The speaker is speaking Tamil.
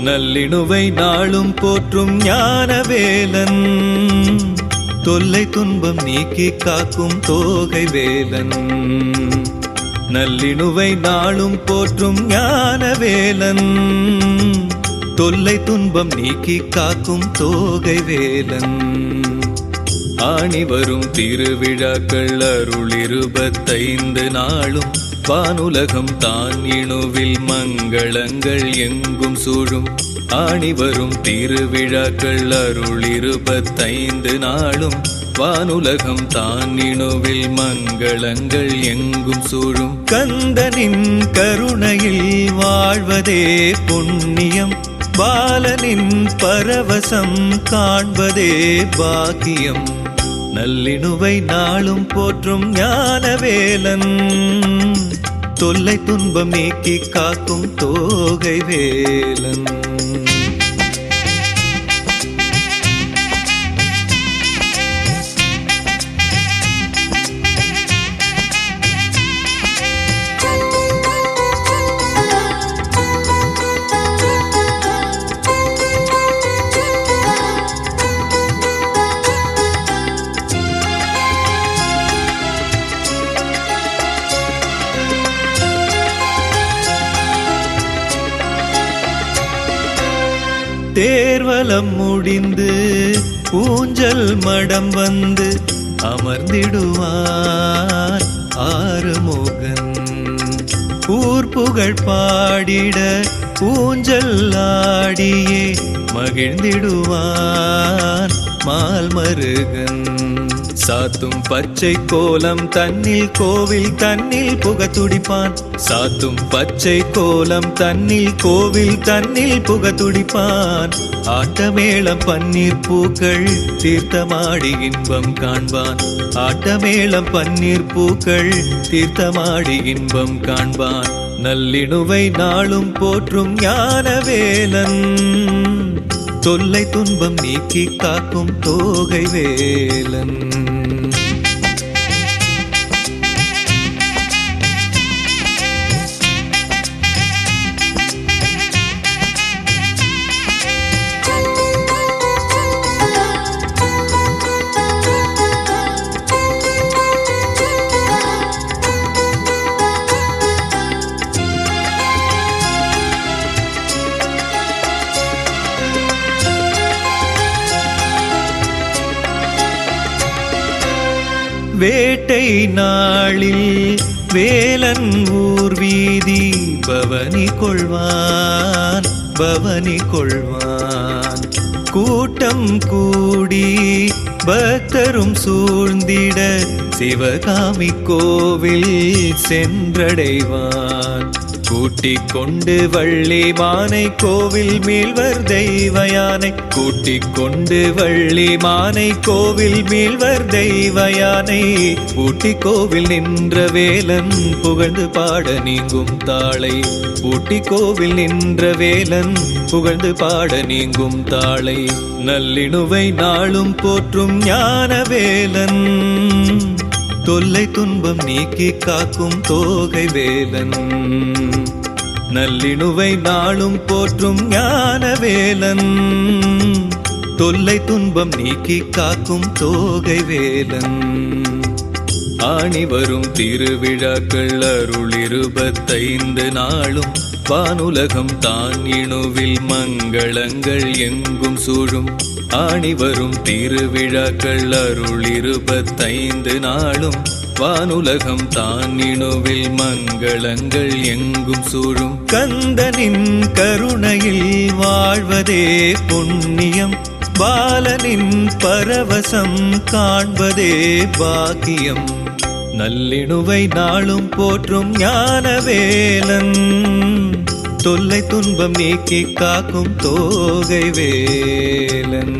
நல்லிணுவை நாளும் போற்றும் ஞானவேலன், தொல்லை துன்பம் நீக்கி காக்கும் தோகை வேலன். நல்லிணுவை நாளும் போற்றும் ஞானவேலன், தொல்லை துன்பம் நீக்கி காக்கும் தோகை வேலன். ஆணி வரும் திருவிழாக்கள் அருள் 25 நாளும், வானுலகம் தான் இணுவில் மங்களங்கள் எங்கும் சூழும். ஆணி வரும் திருவிழாக்கள் அருள் 25 நாளும், வானுலகம் தான் இணுவில் மங்களங்கள் எங்கும் சூழும். கந்தனின் கருணையில் வாழ்வதே புண்ணியம், பாலனின் பரவசம் காண்பதே பாக்கியம். நல்லிணுவை நாளும் போற்றும் ஞானவேலன், தொல்லை துன்பம் நீக்கி காக்கும் தோகை வேலன். தேர்வலம் முடிந்து ஊஞ்சல் மடம் வந்து அமர்ந்திடுவான் ஆறுமுகன். ஊர் புகழ் பாடிட ஊஞ்சல் ஆடியே மகிழ்ந்திடுவான் மால்மருகன். சாத்தும் பச்சை கோலம் தன்னில் கோவில் தன்னில் புக துடிப்பான், சாத்தும் பச்சை கோலம் தன்னில் கோவில் தன்னில் புக துடிப்பான். ஆட்டமேளம் பன்னீர் பூக்கள் தீர்த்தமாடி இன்பம் காண்பான், ஆட்டமேளம் பன்னீர் பூக்கள் தீர்த்தமாடி இன்பம் காண்பான். நல்லிணுவை நாளும் போற்றும் ஞானவேலன், தொல்லை துன்பம் நீக்கி காக்கும் தோகை வேலன். வேட்டை நாளில் வேலன் ஊர் வீதி பவனி கொள்வான், பவனி கொள்வான். கூட்டம் கூடி பக்தரும் சூழ்ந்திட சிவகாமி கோவில் சென்றடைவான். கூட்டிக் கொண்டு வள்ளி மானை கோவில் மீள்வர் தெய்வயானை, கூட்டிக் கொண்டு வள்ளி மானை கோவில் மீள்வர் தெய்வயானை. ஊட்டி கோவில் நின்ற வேலன் புகழ்ந்து பாட நீங்கும் தாளை, ஊட்டி கோவில் நின்ற வேலன் புகழ்ந்து பாட நீங்கும் தாளை. நல்லிணுவை நாளும் போற்றும் ஞானவேலன், தொல்லை துன்பம் நீக்கி காக்கும் தோகை வேலன். நல்லிணுவை நாளும் போற்றும் ஞானவேலன், தொல்லை துன்பம் நீக்கி காக்கும் தோகை வேலன். ஆணி வரும் திருவிழாக்கள் அருள் 25 நாளும், வானுலகம் தான் இணுவில் மங்களங்கள் எங்கும் சூழும். ஆணி வரும் திருவிழாக்கள் அருள் 25 நாளும், வானுலகம் தான் இணுவில் மங்களங்கள் எங்கும் சூழும். கந்தனின் கருணையில் வாழ்வதே புண்ணியம், பாலனின் பரவசம் காண்பதே பாக்கியம். நல்லிணுவை நாளும் போற்றும் ஞானவேலன், தொல்லை துன்பம் நீக்கி காக்கும் தோகை வேலன்.